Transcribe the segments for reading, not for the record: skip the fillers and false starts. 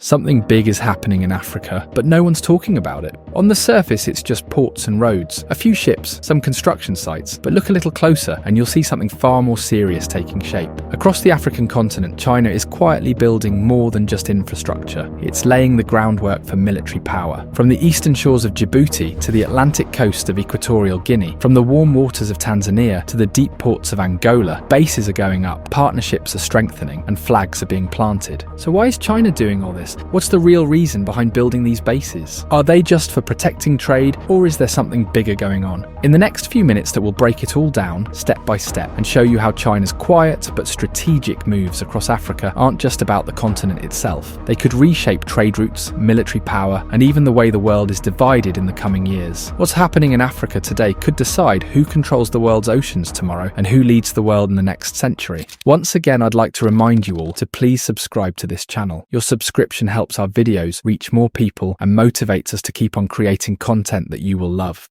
Something big is happening in Africa, but no one's talking about it. On the surface, it's just ports and roads, a few ships, some construction sites, but look a little closer and you'll see something far more serious taking shape. Across the African continent, China is quietly building more than just infrastructure. It's laying the groundwork for military power. From the eastern shores of Djibouti to the Atlantic coast of Equatorial Guinea, from the warm waters of Tanzania to the deep ports of Angola, bases are going up, partnerships are strengthening, and flags are being planted. So why is China doing all this? What's the real reason behind building these bases? Are they just for protecting trade, or is there something bigger going on? In the next few minutes that will break it all down, step by step, and show you how China's quiet but strategic moves across Africa aren't just about the continent itself. They could reshape trade routes, military power, and even the way the world is divided in the coming years. What's happening in Africa today could decide who controls the world's oceans tomorrow and who leads the world in the next century. Once again, I'd like to remind you all to please subscribe to this channel. Your subscription helps our videos reach more people and motivates us to keep on creating content that you will love.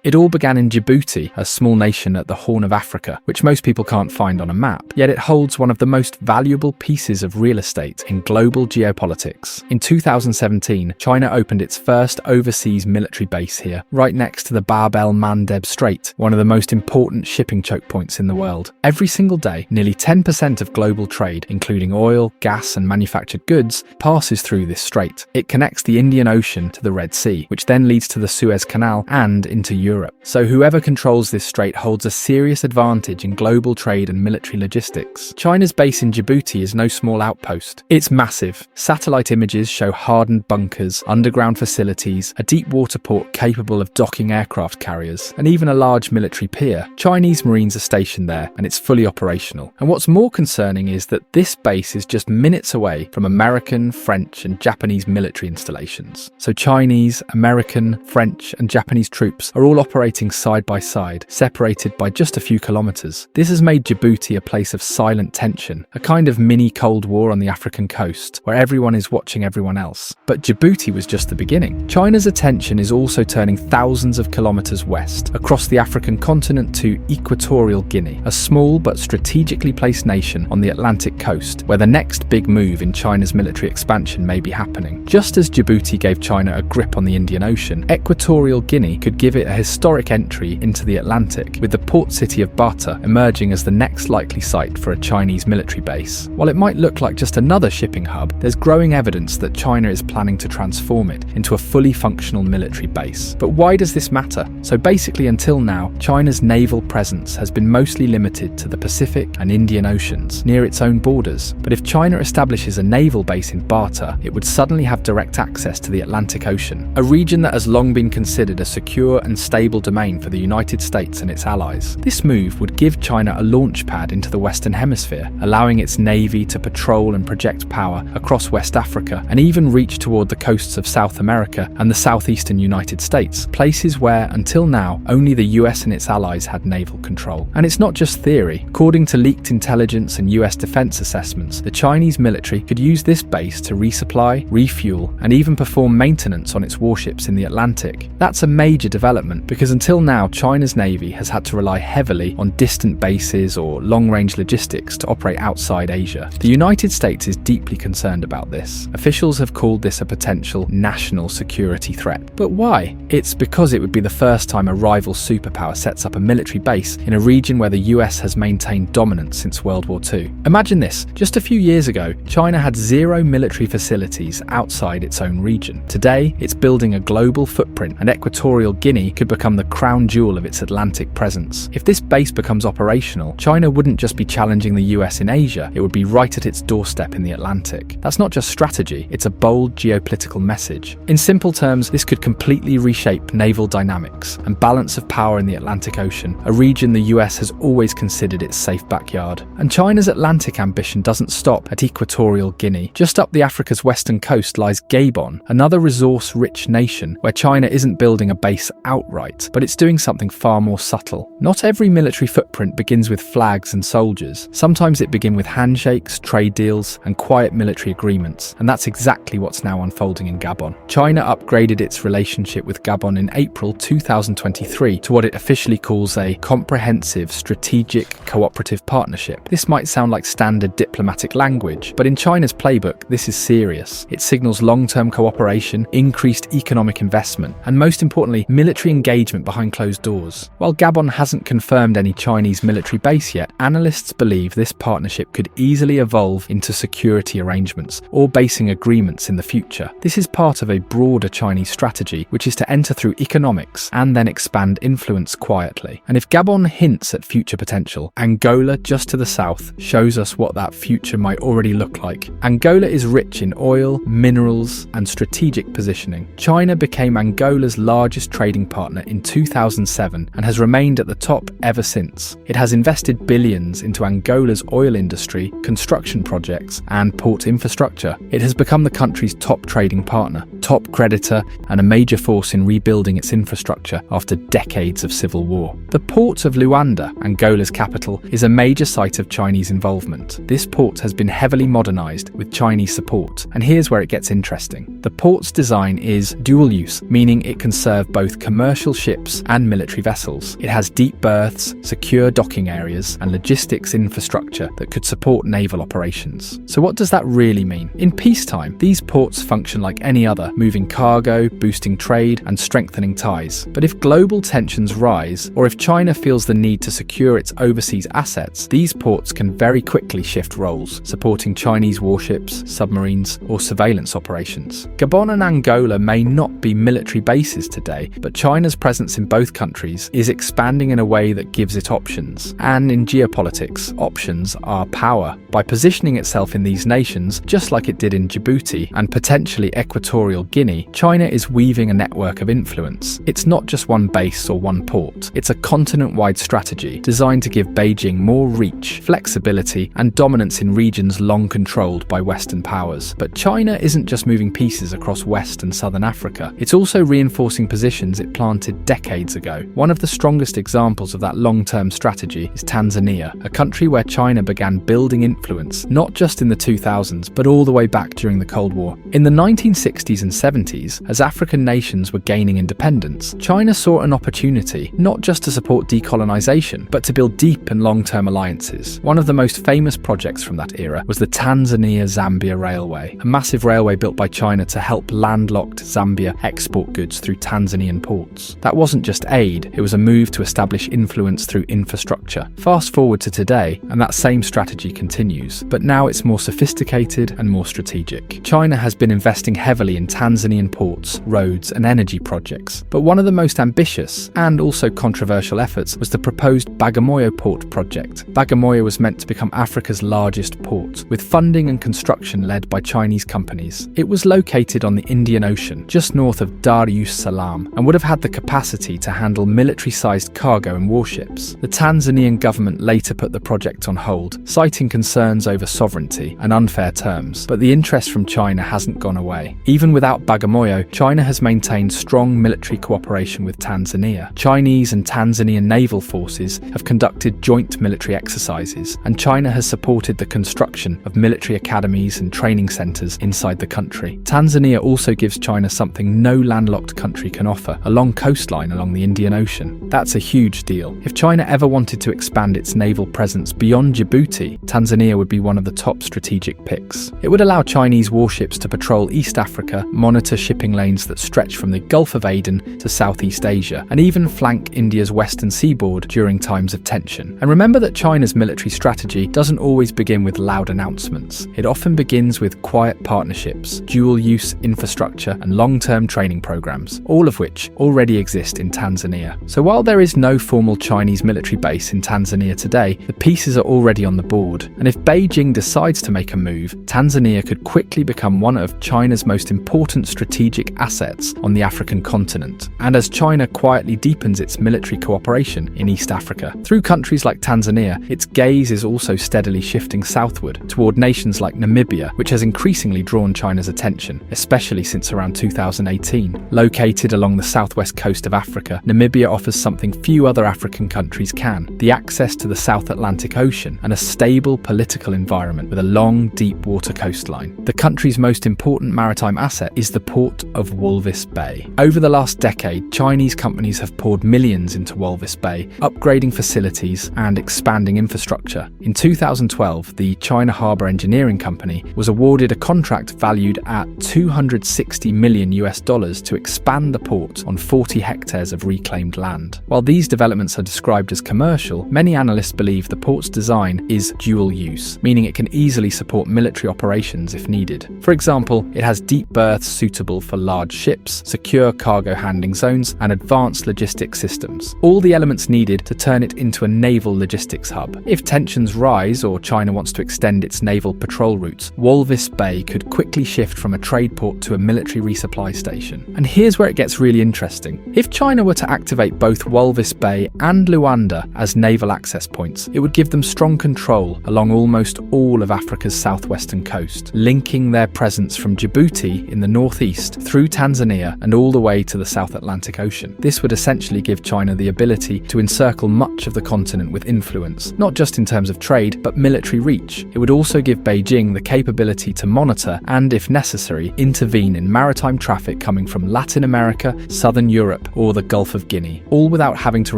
It all began in Djibouti, a small nation at the Horn of Africa, which most people can't find on a map, yet it holds one of the most valuable pieces of real estate in global geopolitics. In 2017, China opened its first overseas military base here, right next to the Bab el-Mandeb Strait, one of the most important shipping choke points in the world. Every single day, nearly 10% of global trade, including oil, gas and manufactured goods, passes through this strait. It connects the Indian Ocean to the Red Sea, which then leads to the Suez Canal and into Europe. So whoever controls this strait holds a serious advantage in global trade and military logistics. China's base in Djibouti is no small outpost. It's massive. Satellite images show hardened bunkers, underground facilities, a deep water port capable of docking aircraft carriers, and even a large military pier. Chinese Marines are stationed there, and it's fully operational. And what's more concerning is that this base is just minutes away from American, French, and Japanese military installations. So Chinese, American, French, and Japanese troops are all operating side by side, separated by just a few kilometers. This has made Djibouti a place of silent tension, a kind of mini Cold War on the African coast, where everyone is watching everyone else. But Djibouti was just the beginning. China's attention is also turning thousands of kilometers west, across the African continent to Equatorial Guinea, a small but strategically placed nation on the Atlantic coast, where the next big move in China's military expansion may be happening. Just as Djibouti gave China a grip on the Indian Ocean, Equatorial Guinea could give it a historic entry into the Atlantic, with the port city of Bata emerging as the next likely site for a Chinese military base. While it might look like just another shipping hub, there's growing evidence that China is planning to transform it into a fully functional military base. But why does this matter? So basically, until now, China's naval presence has been mostly limited to the Pacific and Indian Oceans, near its own borders. But if China establishes a naval base in Bata, it would suddenly have direct access to the Atlantic Ocean, a region that has long been considered a secure and stable domain for the United States and its allies. This move would give China a launch pad into the Western Hemisphere, allowing its navy to patrol and project power across West Africa and even reach toward the coasts of South America and the southeastern United States, places where, until now, only the US and its allies had naval control. And it's not just theory. According to leaked intelligence and US defense assessments, the Chinese military could use this base to resupply, refuel, and even perform maintenance on its warships in the Atlantic. That's a major development, because until now, China's navy has had to rely heavily on distant bases or long-range logistics to operate outside Asia. The United States is deeply concerned about this. Officials have called this a potential national security threat. But why? It's because it would be the first time a rival superpower sets up a military base in a region where the US has maintained dominance since World War II. Imagine this. Just a few years ago, China had 0 military facilities outside its own region. Today, it's building a global footprint, and Equatorial Guinea could become the crown jewel of its Atlantic presence. If this base becomes operational, China wouldn't just be challenging the US in Asia, it would be right at its doorstep in the Atlantic. That's not just strategy, it's a bold geopolitical message. In simple terms, this could completely reshape naval dynamics and balance of power in the Atlantic Ocean, a region the US has always considered its safe backyard. And China's Atlantic ambition doesn't stop at Equatorial Guinea. Just up the Africa's western coast lies Gabon, another resource-rich nation where China isn't building a base outright. right, but it's doing something far more subtle. Not every military footprint begins with flags and soldiers. Sometimes it begins with handshakes, trade deals, and quiet military agreements, and that's exactly what's now unfolding in Gabon. China upgraded its relationship with Gabon in April 2023 to what it officially calls a comprehensive strategic cooperative partnership. This might sound like standard diplomatic language, but in China's playbook, this is serious. It signals long-term cooperation, increased economic investment, and most importantly, military engagement behind closed doors. While Gabon hasn't confirmed any Chinese military base yet, analysts believe this partnership could easily evolve into security arrangements or basing agreements in the future. This is part of a broader Chinese strategy, which is to enter through economics and then expand influence quietly. And if Gabon hints at future potential, Angola, just to the south, shows us what that future might already look like. Angola is rich in oil, minerals, and strategic positioning. China became Angola's largest trading partner in 2007 and has remained at the top ever since. It has invested billions into Angola's oil industry, construction projects, and port infrastructure. It has become the country's top trading partner, top creditor, and a major force in rebuilding its infrastructure after decades of civil war. The port of Luanda, Angola's capital, is a major site of Chinese involvement. This port has been heavily modernized with Chinese support, and here's where it gets interesting. The port's design is dual use, meaning it can serve both commercial ships and military vessels. It has deep berths, secure docking areas, and logistics infrastructure that could support naval operations. So what does that really mean? In peacetime, these ports function like any other, moving cargo, boosting trade, and strengthening ties. But if global tensions rise, or if China feels the need to secure its overseas assets, these ports can very quickly shift roles, supporting Chinese warships, submarines, or surveillance operations. Gabon and Angola may not be military bases today, but China's presence in both countries is expanding in a way that gives it options. And in geopolitics, options are power. By positioning itself in these nations, just like it did in Djibouti and potentially Equatorial Guinea, China is weaving a network of influence. It's not just one base or one port. It's a continent-wide strategy designed to give Beijing more reach, flexibility, and dominance in regions long controlled by Western powers. But China isn't just moving pieces across West and Southern Africa. It's also reinforcing positions it planted decades ago. One of the strongest examples of that long-term strategy is Tanzania, a country where China began building influence, not just in the 2000s, but all the way back during the Cold War. In the 1960s and 70s, as African nations were gaining independence, China saw an opportunity not just to support decolonization, but to build deep and long-term alliances. One of the most famous projects from that era was the Tanzania-Zambia Railway, a massive railway built by China to help landlocked Zambia export goods through Tanzanian ports. That wasn't just aid, it was a move to establish influence through infrastructure. Fast forward to today, and that same strategy continues, but now it's more sophisticated and more strategic. China has been investing heavily in Tanzanian ports, roads, and energy projects, but one of the most ambitious and also controversial efforts was the proposed Bagamoyo port project. Bagamoyo was meant to become Africa's largest port, with funding and construction led by Chinese companies. It was located on the Indian Ocean, just north of Dar es Salaam, and would have had the capacity to handle military-sized cargo and warships. The Tanzanian government later put the project on hold, citing concerns over sovereignty and unfair terms, but the interest from China hasn't gone away. Even without Bagamoyo, China has maintained strong military cooperation with Tanzania. Chinese and Tanzanian naval forces have conducted joint military exercises, and China has supported the construction of military academies and training centres inside the country. Tanzania also gives China something no landlocked country can offer, a long coastline along the Indian Ocean. That's a huge deal. If China ever wanted to expand its naval presence beyond Djibouti, Tanzania would be one of the top strategic picks. It would allow Chinese warships to patrol East Africa, monitor shipping lanes that stretch from the Gulf of Aden to Southeast Asia, and even flank India's western seaboard during times of tension. And remember that China's military strategy doesn't always begin with loud announcements. It often begins with quiet partnerships, dual-use infrastructure, and long-term training programs, all of which already exist in Tanzania. So while there is no formal Chinese military base in Tanzania today, the pieces are already on the board. And if Beijing decides to make a move, Tanzania could quickly become one of China's most important strategic assets on the African continent. And as China quietly deepens its military cooperation in East Africa, through countries like Tanzania, its gaze is also steadily shifting southward toward nations like Namibia, which has increasingly drawn China's attention, especially since around 2018. Located along the southwest coast coast of Africa, Namibia offers something few other African countries can: the access to the South Atlantic Ocean and a stable political environment with a long, deep water coastline. The country's most important maritime asset is the port of Walvis Bay. Over the last decade, Chinese companies have poured millions into Walvis Bay, upgrading facilities and expanding infrastructure. In 2012, the China Harbour Engineering Company was awarded a contract valued at $260 million to expand the port on 40 hectares of reclaimed land. While these developments are described as commercial, many analysts believe the port's design is dual use, meaning it can easily support military operations if needed. For example, it has deep berths suitable for large ships, secure cargo handling zones, and advanced logistics systems. All the elements needed to turn it into a naval logistics hub. If tensions rise or China wants to extend its naval patrol routes, Walvis Bay could quickly shift from a trade port to a military resupply station. And here's where it gets really interesting. If China were to activate both Walvis Bay and Luanda as naval access points, it would give them strong control along almost all of Africa's southwestern coast, linking their presence from Djibouti in the northeast through Tanzania and all the way to the South Atlantic Ocean. This would essentially give China the ability to encircle much of the continent with influence, not just in terms of trade, but military reach. It would also give Beijing the capability to monitor and, if necessary, intervene in maritime traffic coming from Latin America, Southern Europe, or the Gulf of Guinea, all without having to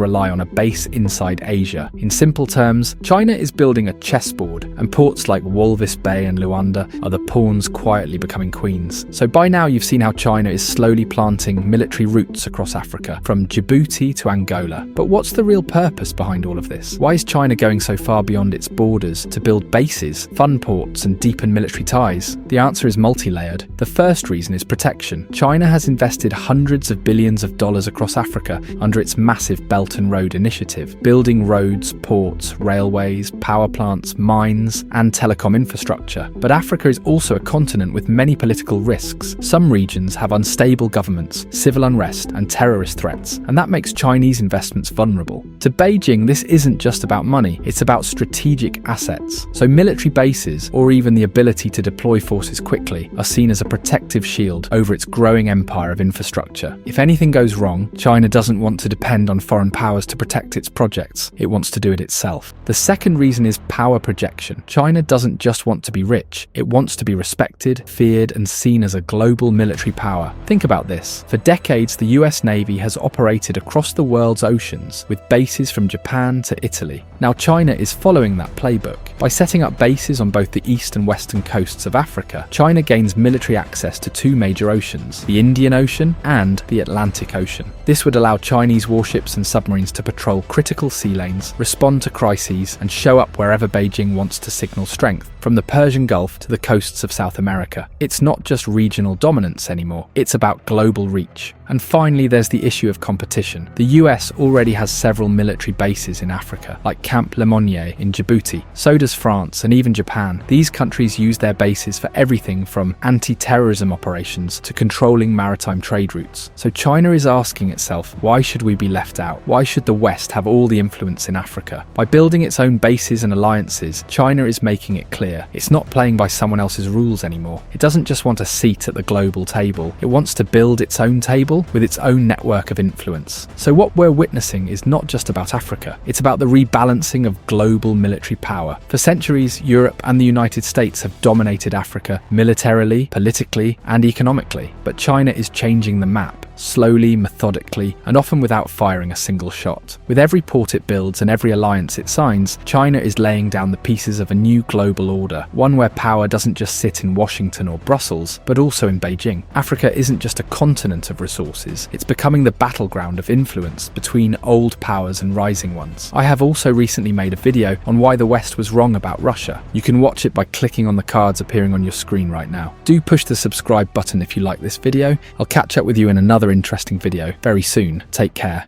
rely on a base inside Asia. In simple terms, China is building a chessboard, and ports like Walvis Bay and Luanda are the pawns quietly becoming queens. So by now you've seen how China is slowly planting military roots across Africa, from Djibouti to Angola. But what's the real purpose behind all of this? Why is China going so far beyond its borders to build bases, fund ports, and deepen military ties? The answer is multi-layered. The first reason is protection. China has invested hundreds of billions of dollars across Africa under its massive Belt and Road Initiative, building roads, ports, railways, power plants, mines, and telecom infrastructure. But Africa is also a continent with many political risks. Some regions have unstable governments, civil unrest, and terrorist threats, and that makes Chinese investments vulnerable. To Beijing, this isn't just about money, it's about strategic assets. So military bases, or even the ability to deploy forces quickly, are seen as a protective shield over its growing empire of infrastructure. If anything goes wrong, China doesn't want to depend on foreign powers to protect its projects. It wants to do it itself. The second reason is power projection. China doesn't just want to be rich, it wants to be respected, feared, and seen as a global military power. Think about this. For decades, the US Navy has operated across the world's oceans, with bases from Japan to Italy. Now China is following that playbook. By setting up bases on both the east and western coasts of Africa, China gains military access to two major oceans, the Indian Ocean and the Atlantic Ocean. This would allow Chinese warships and submarines to patrol critical sea lanes, respond to crises, and show up wherever Beijing wants to signal strength, from the Persian Gulf to the coasts of South America. It's not just regional dominance anymore, it's about global reach. And finally, there's the issue of competition. The US already has several military bases in Africa, like Camp Lemonnier in Djibouti. So does France and even Japan. These countries use their bases for everything from anti-terrorism operations to controlling maritime trade routes. So China is asking itself, why should we be left out? Why should the West have all the influence in Africa? By building its own bases and alliances, China is making it clear it's not playing by someone else's rules anymore. It doesn't just want a seat at the global table. It wants to build its own table with its own network of influence. So what we're witnessing is not just about Africa, it's about the rebalancing of global military power. For centuries, Europe and the United States have dominated Africa militarily, politically, and economically. But China is changing the map. Slowly, methodically, and often without firing a single shot. With every port it builds and every alliance it signs, China is laying down the pieces of a new global order, one where power doesn't just sit in Washington or Brussels, but also in Beijing. Africa isn't just a continent of resources, it's becoming the battleground of influence between old powers and rising ones. I have also recently made a video on why the West was wrong about Russia. You can watch it by clicking on the cards appearing on your screen right now. Do push the subscribe button if you like this video. I'll catch up with you in another interesting video very soon. Take care.